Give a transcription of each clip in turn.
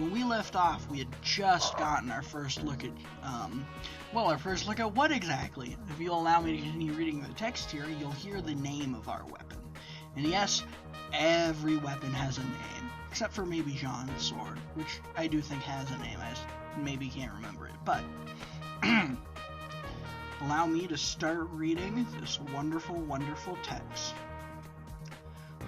when we left off, we had just gotten our first look at, what exactly? If you'll allow me to continue reading the text here, you'll hear the name of our weapon. And yes, every weapon has a name, except for maybe Jean's sword, which I do think has a name. I just maybe can't remember it, but allow me to start reading this wonderful, wonderful text.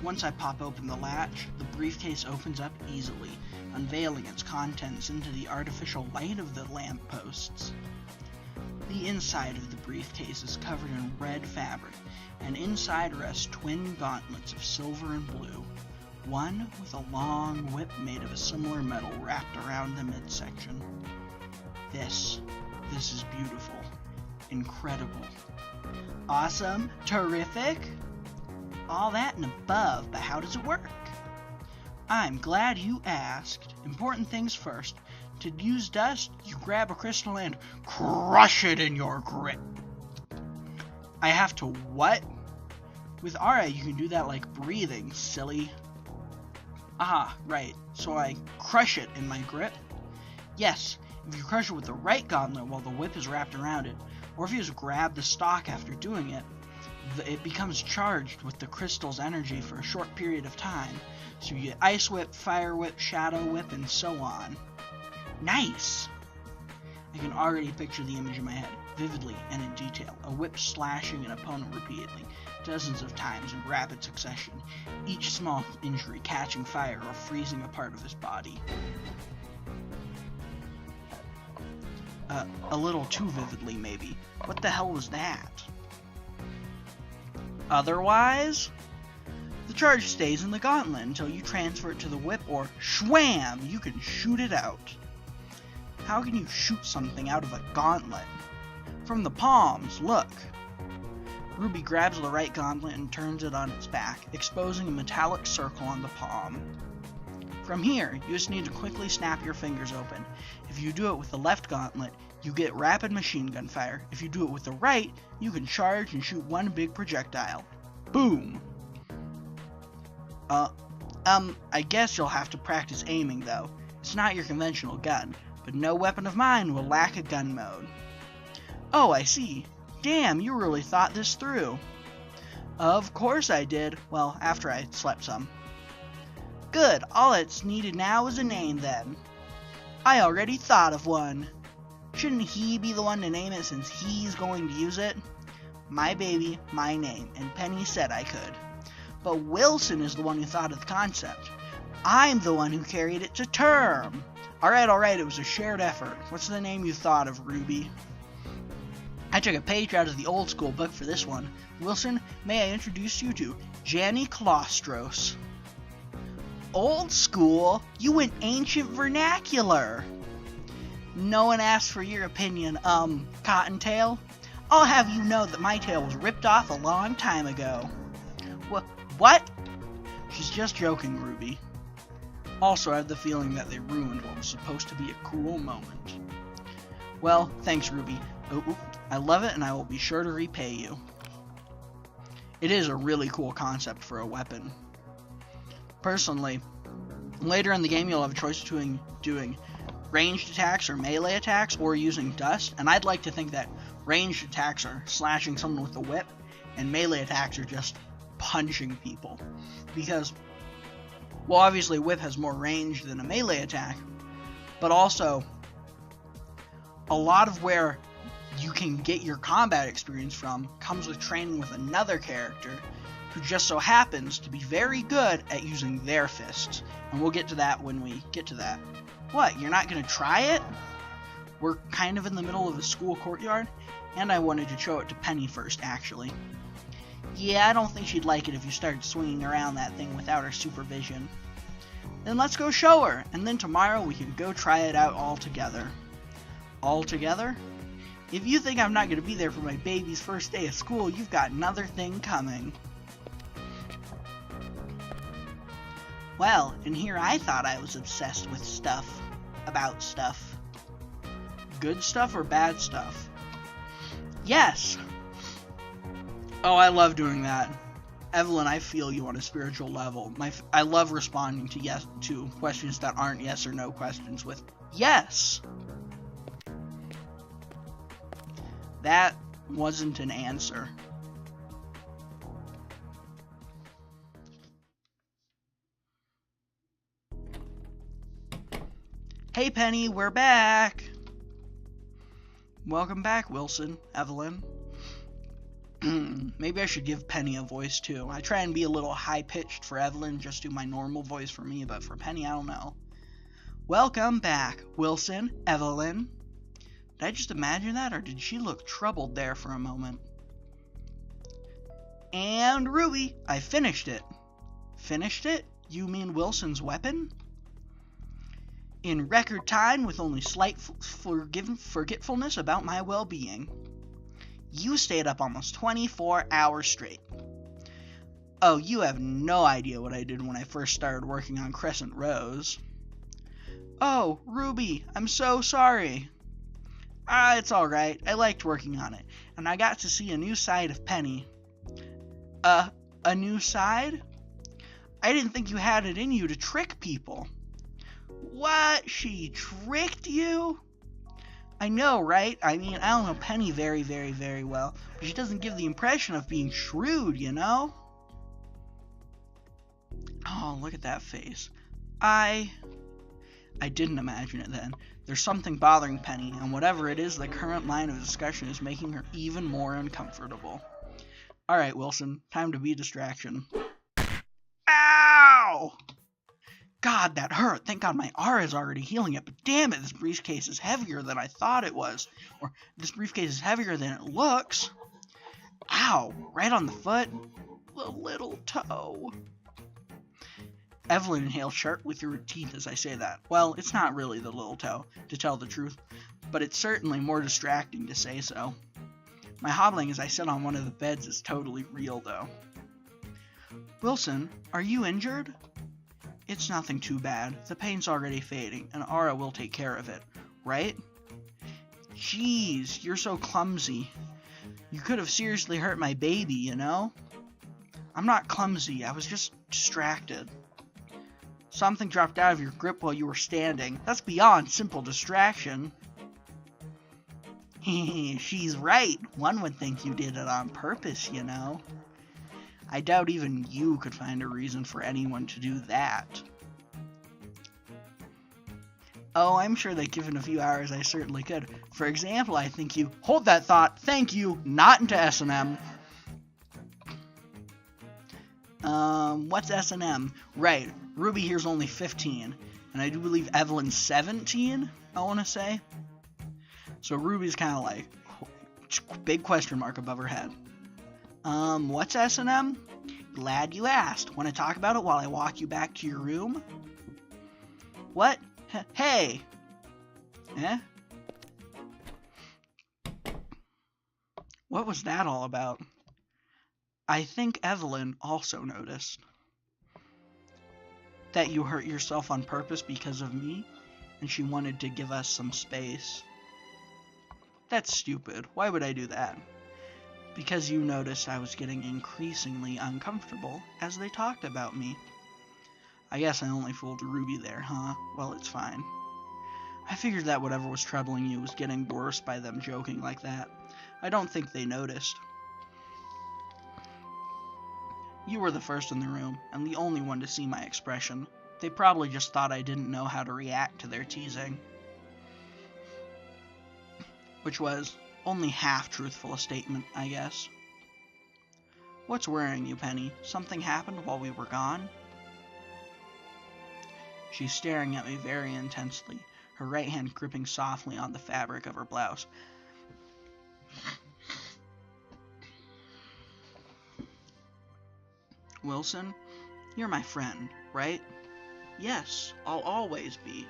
Once I pop open the latch, the briefcase opens up easily, unveiling its contents into the artificial light of the lampposts. The inside of the briefcase is covered in red fabric, and inside rest twin gauntlets of silver and blue, one with a long whip made of a similar metal wrapped around the midsection. This is beautiful, incredible, awesome, terrific, all that and above, but how does it work? I'm glad you asked. Important things first. To use dust, you grab a crystal and crush it in your grip. I have to what? With Aura, you can do that like breathing, silly. Aha, right. So I crush it in my grip? Yes, if you crush it with the right gauntlet while the whip is wrapped around it, or if you just grab the stock after doing it, it becomes charged with the crystal's energy for a short period of time. So you get Ice Whip, Fire Whip, Shadow Whip, and so on. Nice! I can already picture the image in my head, vividly and in detail. A whip slashing an opponent repeatedly, dozens of times in rapid succession, each small injury catching fire or freezing a part of his body. A little too vividly, maybe. What the hell was that? Otherwise, the charge stays in the gauntlet until you transfer it to the whip, or shwam, you can shoot it out. How can you shoot something out of a gauntlet? From the palms, look. Ruby grabs the right gauntlet and turns it on its back, exposing a metallic circle on the palm. From here, you just need to quickly snap your fingers open. If you do it with the left gauntlet, you get rapid machine gun fire. If you do it with the right, you can charge and shoot one big projectile. Boom! I guess you'll have to practice aiming, though. It's not your conventional gun, but no weapon of mine will lack a gun mode. Oh, I see. Damn, you really thought this through. Of course I did. Well, after I slept some. Good, all that's needed now is a name, then. I already thought of one. Shouldn't he be the one to name it since he's going to use it? My baby, my name, and Penny said I could. But Wilson is the one who thought of the concept. I'm the one who carried it to term. Alright, it was a shared effort. What's the name you thought of, Ruby? I took a page out of the old school book for this one. Wilson, may I introduce you to Janny Colostros. Old school? You went ancient vernacular. No one asked for your opinion, Cottontail. I'll have you know that my tail was ripped off a long time ago. What? She's just joking, Ruby. Also, I have the feeling that they ruined what was supposed to be a cool moment. Well, thanks, Ruby. I love it, and I will be sure to repay you. It is a really cool concept for a weapon. Personally, later in the game you'll have a choice between doing ranged attacks or melee attacks, or using dust, and I'd like to think that ranged attacks are slashing someone with a whip, and melee attacks are just punching people. Because, well, obviously whip has more range than a melee attack, but also a lot of where you can get your combat experience from comes with training with another character who just so happens to be very good at using their fists. And we'll get to that when we get to that. What, you're not going to try it? We're kind of in the middle of a school courtyard, and I wanted to show it to Penny first, actually. Yeah, I don't think she'd like it if you started swinging around that thing without her supervision. Then let's go show her, and then tomorrow we can go try it out all together. All together? If you think I'm not going to be there for my baby's first day of school, you've got another thing coming. Well, and here I thought I was obsessed with stuff. About stuff. Good stuff or bad stuff? Yes! Oh, I love doing that. Evelyn, I feel you on a spiritual level. I love responding to questions that aren't yes or no questions with yes. That wasn't an answer. Hey Penny, we're back. Welcome back, Wilson, Evelyn. Maybe I should give Penny a voice too. I try and be a little high-pitched for Evelyn, just do my normal voice for me, but for Penny, I don't know. Welcome back, Wilson, Evelyn. Did I just imagine that, or did she look troubled there for a moment? And Ruby, I finished it. Finished it? You mean Wilson's weapon? In record time, with only slight forgetfulness about my well-being. You stayed up almost 24 hours straight. Oh, you have no idea what I did when I first started working on Crescent Rose. Oh, Ruby, I'm so sorry. It's alright. I liked working on it, and I got to see a new side of Penny. A new side? I didn't think you had it in you to trick people. What? She tricked you? I know, right? I mean, I don't know Penny very, very, very well, but she doesn't give the impression of being shrewd, you know? Oh, look at that face. I didn't imagine it then. There's something bothering Penny, and whatever it is, the current line of discussion is making her even more uncomfortable. Alright, Wilson, time to be a distraction. Ow! God, that hurt. Thank God my aura is already healing it, but damn it, this briefcase is heavier than I thought it was. Or, this briefcase is heavier than it looks. Ow, right on the foot. The little toe. Evelyn inhales sharp with her teeth as I say that. Well, it's not really the little toe, to tell the truth, but it's certainly more distracting to say so. My hobbling as I sit on one of the beds is totally real, though. Wilson, are you injured? It's nothing too bad. The pain's already fading, and Aura will take care of it, right? Jeez, you're so clumsy. You could have seriously hurt my baby, you know? I'm not clumsy, I was just distracted. Something dropped out of your grip while you were standing. That's beyond simple distraction. She's right. One would think you did it on purpose, you know. I doubt even you could find a reason for anyone to do that. Oh, I'm sure that given a few hours I certainly could. For example, I think you... Hold that thought. Thank you. Not into S&M. What's S&M? Right. Ruby here's only 15. And I do believe Evelyn's 17, I want to say. So Ruby's kind of like... Big question mark above her head. What's S&M? Glad you asked. Want to talk about it while I walk you back to your room? What? Hey! Eh? What was that all about? I think Evelyn also noticed that you hurt yourself on purpose because of me, and she wanted to give us some space. That's stupid. Why would I do that? Because you noticed I was getting increasingly uncomfortable as they talked about me. I guess I only fooled Ruby there, huh? Well, it's fine. I figured that whatever was troubling you was getting worse by them joking like that. I don't think they noticed. You were the first in the room, and the only one to see my expression. They probably just thought I didn't know how to react to their teasing. Which was only half-truthful a statement, I guess. What's worrying you, Penny? Something happened while we were gone? She's staring at me very intensely, her right hand gripping softly on the fabric of her blouse. Wilson, you're my friend, right? Yes, I'll always be.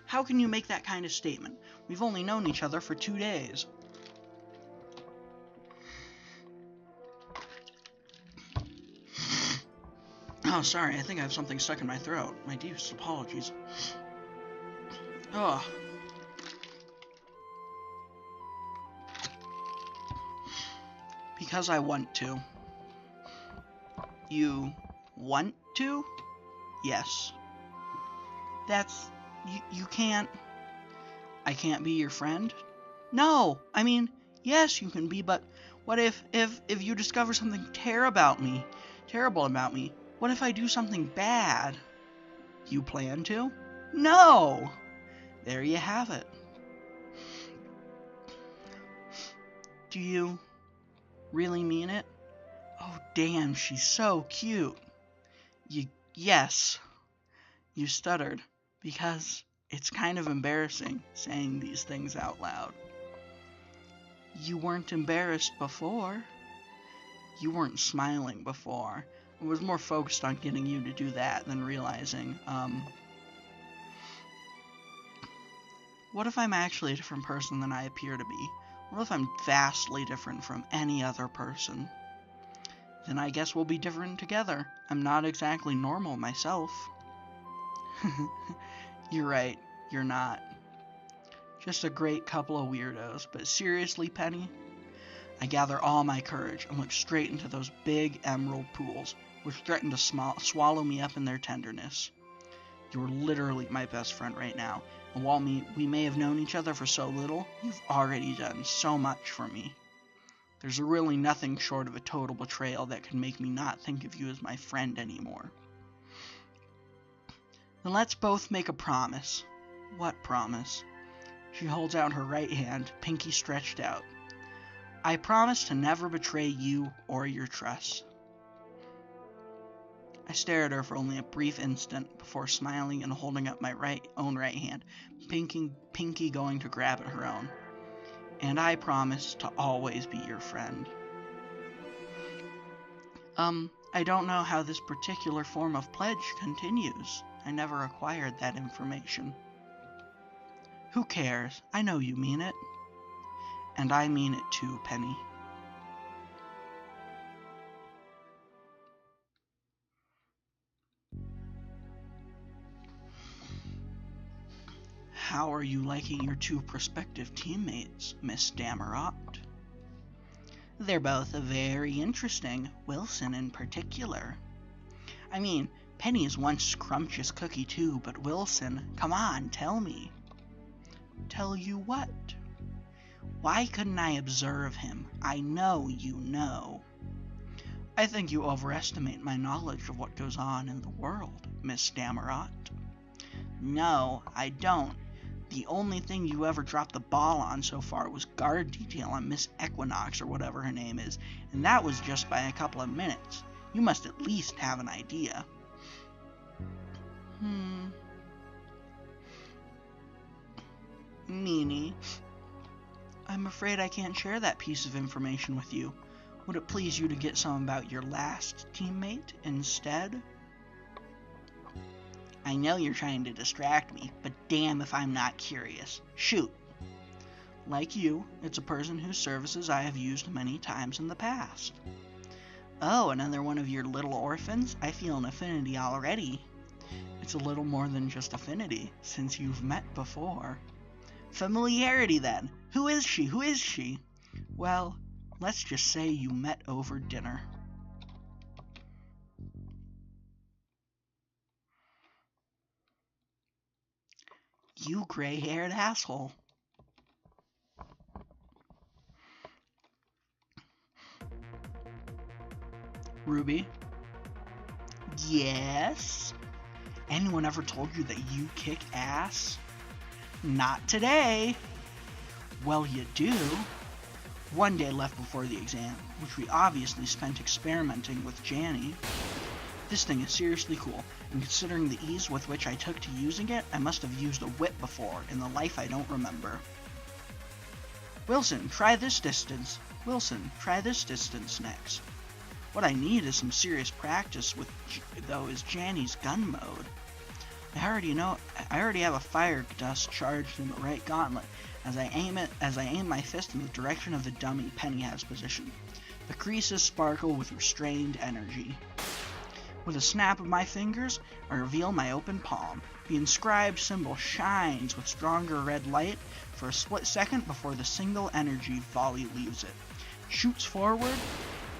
How can you make that kind of statement? We've only known each other for 2 days. Oh, sorry, I think I have something stuck in my throat. My deepest apologies. Ugh. Because I want to. You want to? Yes. You can't... I can't be your friend? No! I mean, yes, you can be, but what if you discover something terrible about me? What if I do something bad? You plan to? No! There you have it. Do you really mean it? Oh, damn, she's so cute. Yes. You stuttered, because it's kind of embarrassing saying these things out loud. You weren't embarrassed before. You weren't smiling before. I was more focused on getting you to do that than realizing, what if I'm actually a different person than I appear to be? What if I'm vastly different from any other person? Then I guess we'll be different together. I'm not exactly normal myself. You're right, you're not. Just a great couple of weirdos. But seriously, Penny? I gather all my courage and look straight into those big emerald pools, which threaten to swallow me up in their tenderness. You're literally my best friend right now, and while we may have known each other for so little, you've already done so much for me. There's really nothing short of a total betrayal that can make me not think of you as my friend anymore. Then let's both make a promise. What promise? She holds out her right hand, pinky stretched out. I promise to never betray you or your trust. I stare at her for only a brief instant before smiling and holding up my own right hand, pinky going to grab at her own. And I promise to always be your friend. I don't know how this particular form of pledge continues. I never acquired that information. Who cares? I know you mean it. And I mean it too, Penny. How are you liking your two prospective teammates, Miss Damerot? They're both very interesting, Wilson in particular. I mean, Penny is one scrumptious cookie too, but Wilson, come on, tell me. Tell you what? Why couldn't I observe him? I know you know. I think you overestimate my knowledge of what goes on in the world, Miss Damerot. No, I don't. The only thing you ever dropped the ball on so far was guard detail on Miss Equinox or whatever her name is, and that was just by a couple of minutes. You must at least have an idea. Meanie. I'm afraid I can't share that piece of information with you. Would it please you to get some about your last teammate instead? I know you're trying to distract me, but damn if I'm not curious. Shoot. Like you, it's a person whose services I have used many times in the past. Oh, another one of your little orphans? I feel an affinity already. It's a little more than just affinity, since you've met before. Familiarity, then. Who is she? Who is she? Well, let's just say you met over dinner. You gray-haired asshole. Ruby? Yes? Anyone ever told you that you kick ass? Not today. Well, you do. One day left before the exam, which we obviously spent experimenting with Janny. This thing is seriously cool, and considering the ease with which I took to using it, I must have used a whip before in the life I don't remember. Wilson, try this distance. Wilson, try this distance next. What I need is some serious practice with, though, is Janny's gun mode. I already have a fire dust charged in the right gauntlet as I aim my fist in the direction of the dummy Penny has positioned. The creases sparkle with restrained energy. With a snap of my fingers, I reveal my open palm. The inscribed symbol shines with stronger red light for a split second before the single energy volley leaves it. shoots forward,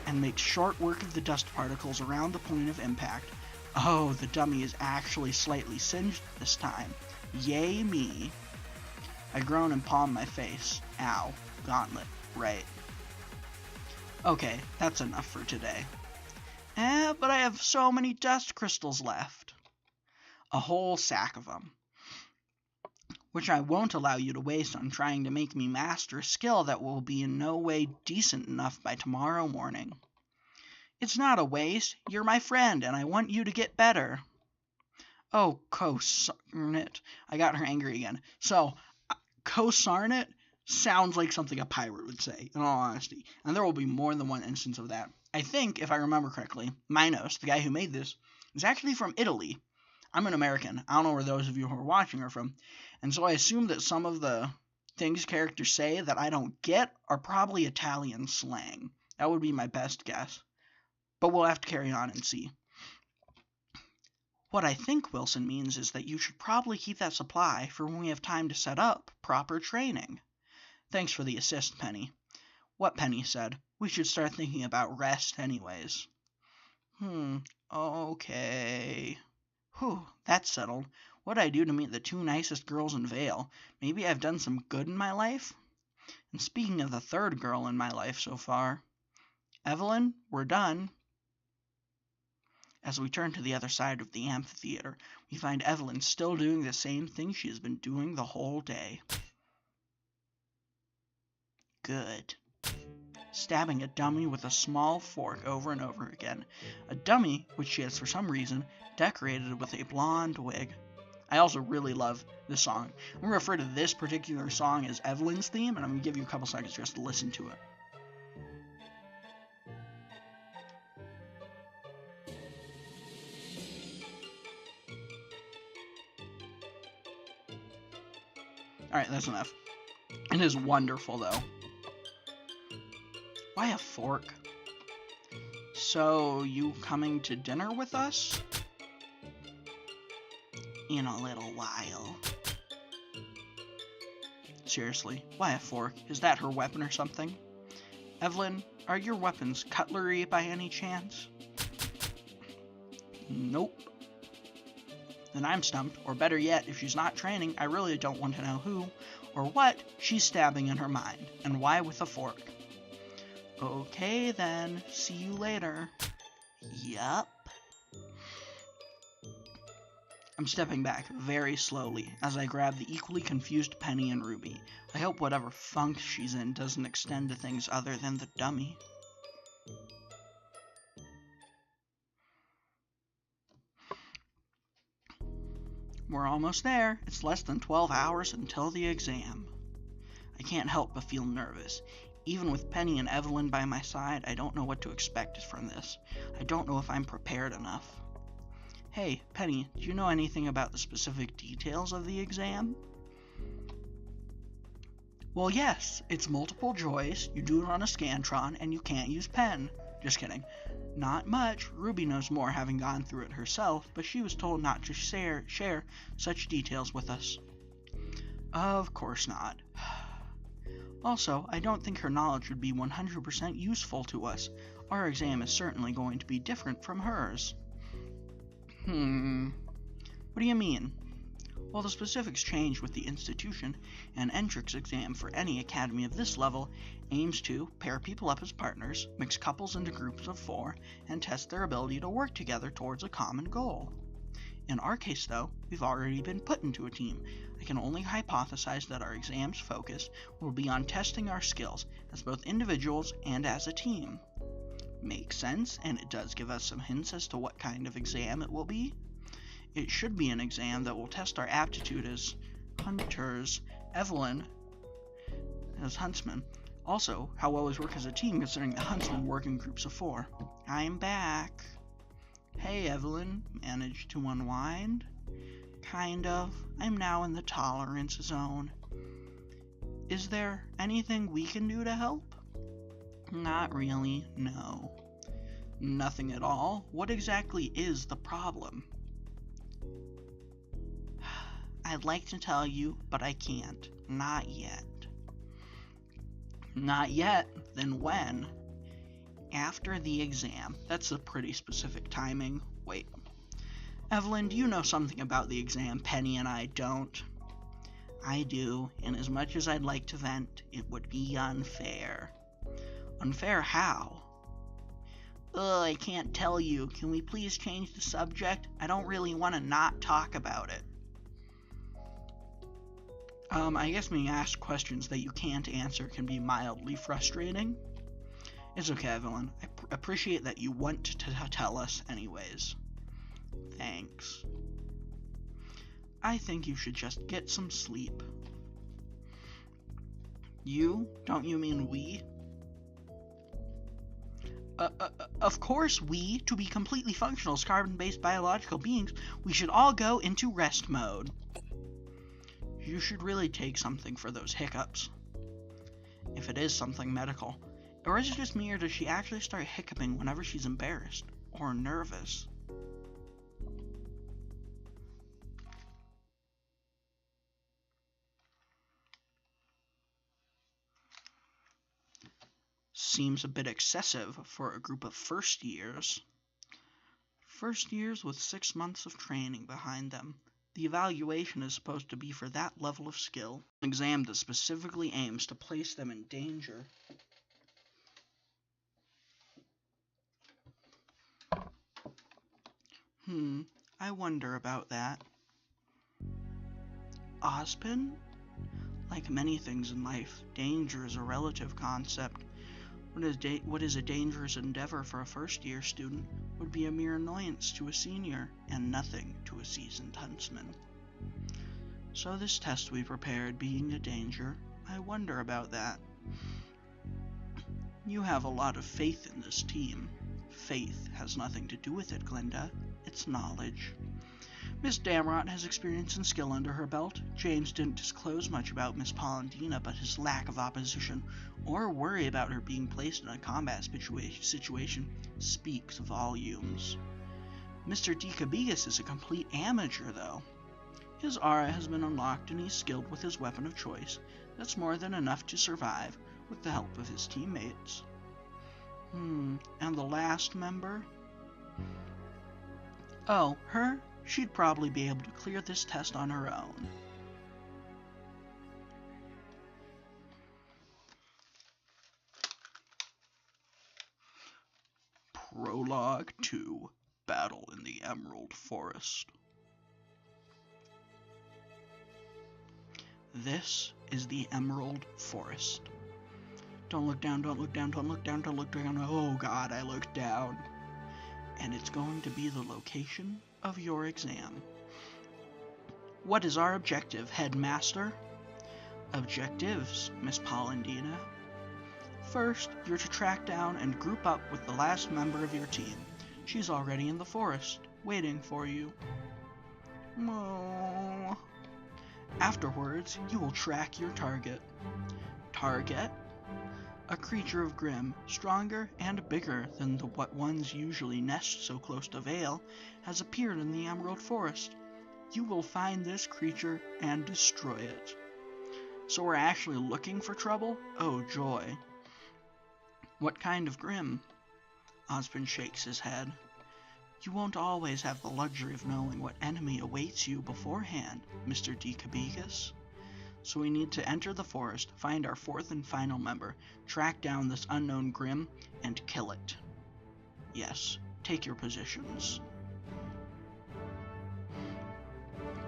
and makes short work of the dust particles around the point of impact. Oh, the dummy is actually slightly singed this time. Yay me. I groan and palm my face. Ow. Gauntlet. Right. Okay, that's enough for today. But I have so many dust crystals left. A whole sack of them. Which I won't allow you to waste on trying to make me master a skill that will be in no way decent enough by tomorrow morning. It's not a waste. You're my friend, and I want you to get better. Oh, co-sarnit. I got her angry again. So, co-sarnit sounds like something a pirate would say, in all honesty. And there will be more than one instance of that. I think, if I remember correctly, Minos, the guy who made this, is actually from Italy. I'm an American. I don't know where those of you who are watching are from. And so I assume that some of the things characters say that I don't get are probably Italian slang. That would be my best guess. But we'll have to carry on and see. What I think Wilson means is that you should probably keep that supply for when we have time to set up proper training. Thanks for the assist, Penny. What Penny said. We should start thinking about rest anyways. Okay. Whew, that's settled. What'd I do to meet the two nicest girls in Vale? Maybe I've done some good in my life? And speaking of the third girl in my life so far, Evelyn, we're done. As we turn to the other side of the amphitheater, we find Evelyn still doing the same thing she has been doing the whole day. Good. Stabbing a dummy with a small fork over and over again. A dummy which she has for some reason decorated with a blonde wig. I also really love this song. I'm going to refer to this particular song as Evelyn's theme, and I'm going to give you a couple seconds just to listen to it. Alright, that's enough. It is wonderful, though. Why a fork? So, you coming to dinner with us? In a little while. Seriously, why a fork? Is that her weapon or something? Evelyn, are your weapons cutlery by any chance? Nope. Then I'm stumped, or better yet, if she's not training, I really don't want to know who or what she's stabbing in her mind, and why with a fork. Okay then, see you later. Yup. I'm stepping back very slowly as I grab the equally confused Penny and Ruby. I hope whatever funk she's in doesn't extend to things other than the dummy. We're almost there. It's less than 12 hours until the exam. I can't help but feel nervous. Even with Penny and Evelyn by my side, I don't know what to expect from this. I don't know if I'm prepared enough. Hey, Penny, do you know anything about the specific details of the exam? Well, yes, it's multiple choice, you do it on a Scantron, and you can't use pen. Just kidding. Not much. Ruby knows more, having gone through it herself, but she was told not to share such details with us. Of course not. Also, I don't think her knowledge would be 100% useful to us. Our exam is certainly going to be different from hers. What do you mean? Well, the specifics change with the institution. An entrance exam for any academy of this level aims to pair people up as partners, mix couples into groups of 4, and test their ability to work together towards a common goal. In our case, though, we've already been put into a team. I can only hypothesize that our exam's focus will be on testing our skills as both individuals and as a team. Makes sense, and it does give us some hints as to what kind of exam it will be. It should be an exam that will test our aptitude as hunters, Evelyn as huntsman. Also, how well we work as a team considering the huntsmen work in groups of 4. I'm back. Hey, Evelyn, managed to unwind? Kind of. I'm now in the tolerance zone. Is there anything we can do to help? Not really, no. Nothing at all? What exactly is the problem? I'd like to tell you, but I can't. Not yet. Not yet. Then when? After the exam. That's a pretty specific timing. Wait. Evelyn, do you know something about the exam Penny and I don't? I do, and as much as I'd like to vent, it would be unfair. Unfair how? Ugh, I can't tell you. Can we please change the subject? I don't really want to not talk about it. I guess being asked questions that you can't answer can be mildly frustrating. It's okay, Evelyn. I appreciate that you want to tell us anyways. Thanks. I think you should just get some sleep. You? Don't you mean we? Of course we. To be completely functional as carbon-based biological beings, we should all go into rest mode. You should really take something for those hiccups. If it is something medical. Or is it just me, or does she actually start hiccuping whenever she's embarrassed or nervous? Seems a bit excessive for a group of first years. First years with 6 months of training behind them. The evaluation is supposed to be for that level of skill. An exam that specifically aims to place them in danger. I wonder about that. Ozpin? Like many things in life, danger is a relative concept. What is a dangerous endeavor for a first-year student would be a mere annoyance to a senior, and nothing to a seasoned huntsman. So this test we prepared being a danger, I wonder about that. You have a lot of faith in this team. Faith has nothing to do with it, Glinda. It's knowledge. Miss Damrot has experience and skill under her belt. James didn't disclose much about Miss Polendina, but his lack of opposition or worry about her being placed in a combat situation speaks volumes. Mr. Decabegus is a complete amateur, though. His aura has been unlocked and he's skilled with his weapon of choice. That's more than enough to survive with the help of his teammates. And the last member? Oh, her? She'd probably be able to clear this test on her own. Prologue 2. Battle in the Emerald Forest. This is the Emerald Forest. Don't look down, don't look down, don't look down, don't look down. Oh God, I looked down. And it's going to be the location of your exam. What is our objective, Headmaster? Objectives, Miss Polendina. First, you're to track down and group up with the last member of your team. She's already in the forest, waiting for you. Oh. Afterwards, you will track your target. Target? A creature of Grimm, stronger and bigger than what ones usually nest so close to Vale, has appeared in the Emerald Forest. You will find this creature and destroy it. So we're actually looking for trouble? Oh joy. What kind of Grimm? Ozpin shakes his head. You won't always have the luxury of knowing what enemy awaits you beforehand, Mr. Decabegus. So we need to enter the forest, find our fourth and final member, track down this unknown Grimm, and kill it. Yes, take your positions.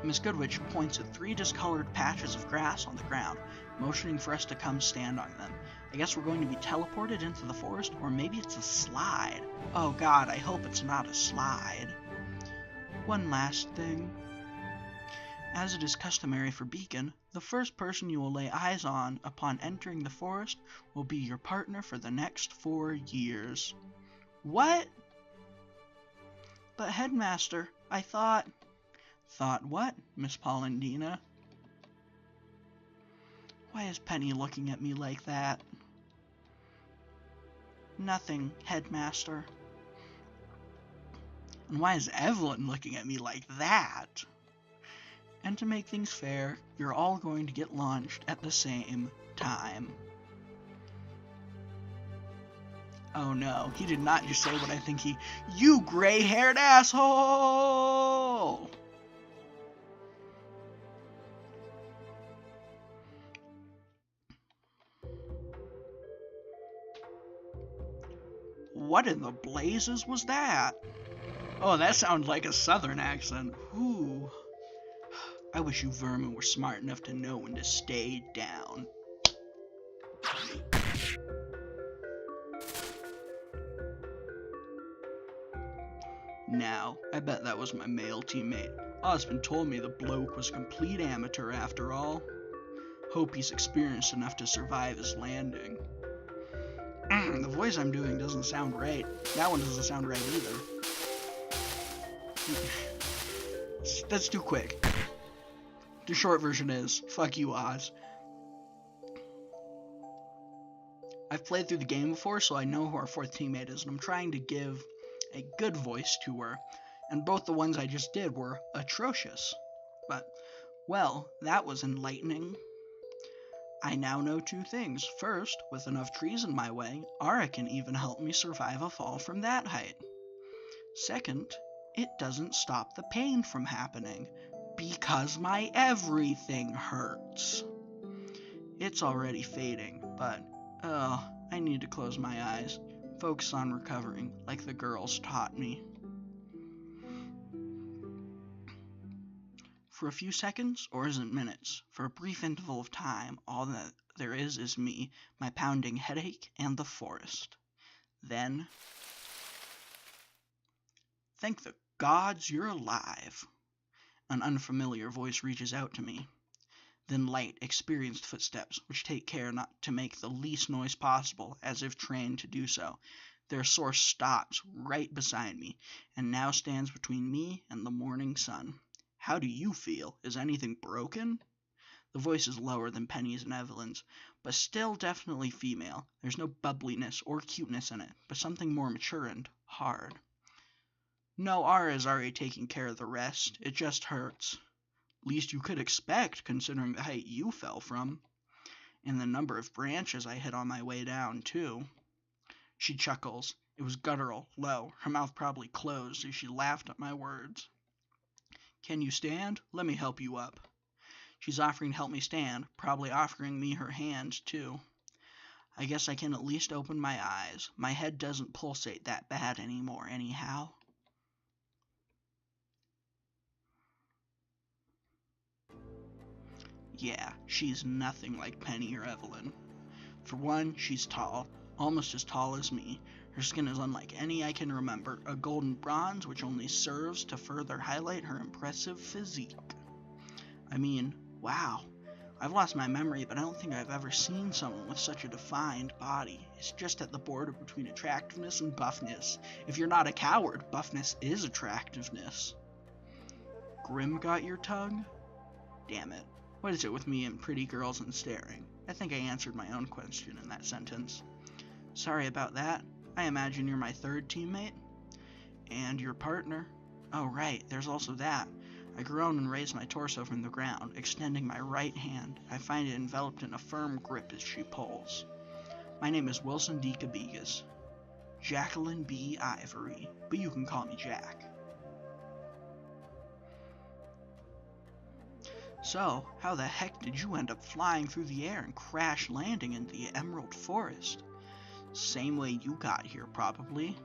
Miss Goodwitch points at 3 discolored patches of grass on the ground, motioning for us to come stand on them. I guess we're going to be teleported into the forest, or maybe it's a slide. Oh God, I hope it's not a slide. One last thing. As it is customary for Beacon, the first person you will lay eyes on upon entering the forest will be your partner for the next 4 years. What? But Headmaster, I thought... Thought what, Miss Polendina? Why is Penny looking at me like that? Nothing, Headmaster. And why is Evelyn looking at me like that? And to make things fair, you're all going to get launched at the same time. Oh no, he did not just say what I think he... You gray-haired asshole! What in the blazes was that? Oh, that sounds like a southern accent. Ooh. I wish you vermin were smart enough to know when to stay down. Now, I bet that was my male teammate. Osmond told me the bloke was a complete amateur after all. Hope he's experienced enough to survive his landing. The voice I'm doing doesn't sound right. That one doesn't sound right either. That's too quick. The short version is, fuck you, Oz. I've played through the game before, so I know who our fourth teammate is, and I'm trying to give a good voice to her, and both the ones I just did were atrocious. But, well, that was enlightening. I now know two things. First, with enough trees in my way, Ara can even help me survive a fall from that height. Second, it doesn't stop the pain from happening, because my everything hurts. It's already fading, but, I need to close my eyes, focus on recovering, like the girls taught me. For a few seconds, or is it minutes, for a brief interval of time, all that there is me, my pounding headache, and the forest. Then, thank the gods you're alive. An unfamiliar voice reaches out to me. Then light, experienced footsteps, which take care not to make the least noise possible, as if trained to do so. Their source stops right beside me, and now stands between me and the morning sun. How do you feel? Is anything broken? The voice is lower than Penny's and Evelyn's, but still definitely female. There's no bubbliness or cuteness in it, but something more mature and hard. No, Ara is already taking care of the rest. It just hurts. Least you could expect, considering the height you fell from. And the number of branches I hit on my way down, too. She chuckles. It was guttural, low, her mouth probably closed as she laughed at my words. Can you stand? Let me help you up. She's offering to help me stand, probably offering me her hand, too. I guess I can at least open my eyes. My head doesn't pulsate that bad anymore, anyhow. Yeah, she's nothing like Penny or Evelyn. For one, she's tall, almost as tall as me. Her skin is unlike any I can remember, a golden bronze which only serves to further highlight her impressive physique. I mean, wow. I've lost my memory, but I don't think I've ever seen someone with such a defined body. It's just at the border between attractiveness and buffness. If you're not a coward, buffness is attractiveness. Grimm got your tongue? Damn it. What is it with me and pretty girls and staring? I think I answered my own question in that sentence. Sorry about that. I imagine you're my third teammate? And your partner? Oh right, there's also that. I groan and raise my torso from the ground, extending my right hand. I find it enveloped in a firm grip as she pulls. My name is Wilson D. Cabigas. Jacqueline B. Ivory, but you can call me Jack. So, how the heck did you end up flying through the air and crash landing in the Emerald Forest? Same way you got here, probably.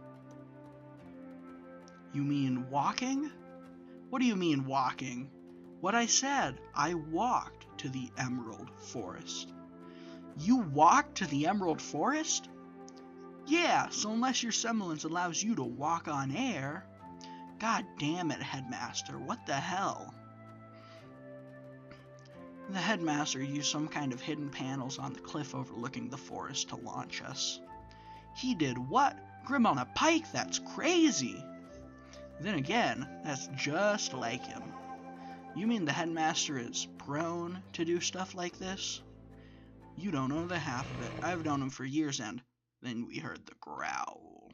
You mean walking? What do you mean walking? What I said, I walked to the Emerald Forest. You walked to the Emerald Forest? Yeah, so unless your semblance allows you to walk on air... God damn it, Headmaster, what the hell? The Headmaster used some kind of hidden panels on the cliff overlooking the forest to launch us. He did what? Grimm on a pike? That's crazy! Then again, that's just like him. You mean the Headmaster is prone to do stuff like this? You don't know the half of it. I've known him for years, and then we heard the growl.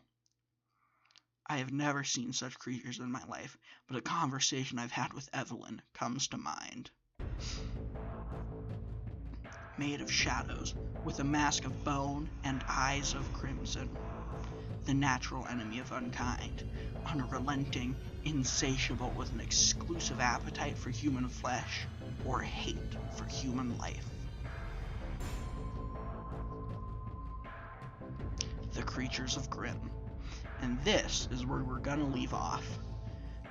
I have never seen such creatures in my life, but a conversation I've had with Evelyn comes to mind. Made of shadows, with a mask of bone and eyes of crimson. the natural enemy of unkind, unrelenting, insatiable with an exclusive appetite for human flesh or hate for human life. The creatures of Grimm. And this is where we're gonna leave off.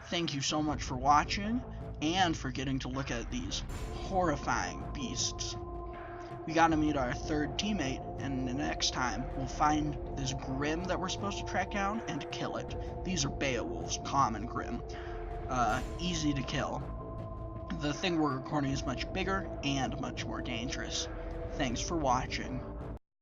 Thank you so much for watching, and for getting to look at these horrifying beasts. We gotta meet our third teammate, and the next time we'll find this Grimm that we're supposed to track down and kill it. These are Beowulf's common Grimm. Easy to kill. The thing we're recording is much bigger and much more dangerous. Thanks for watching.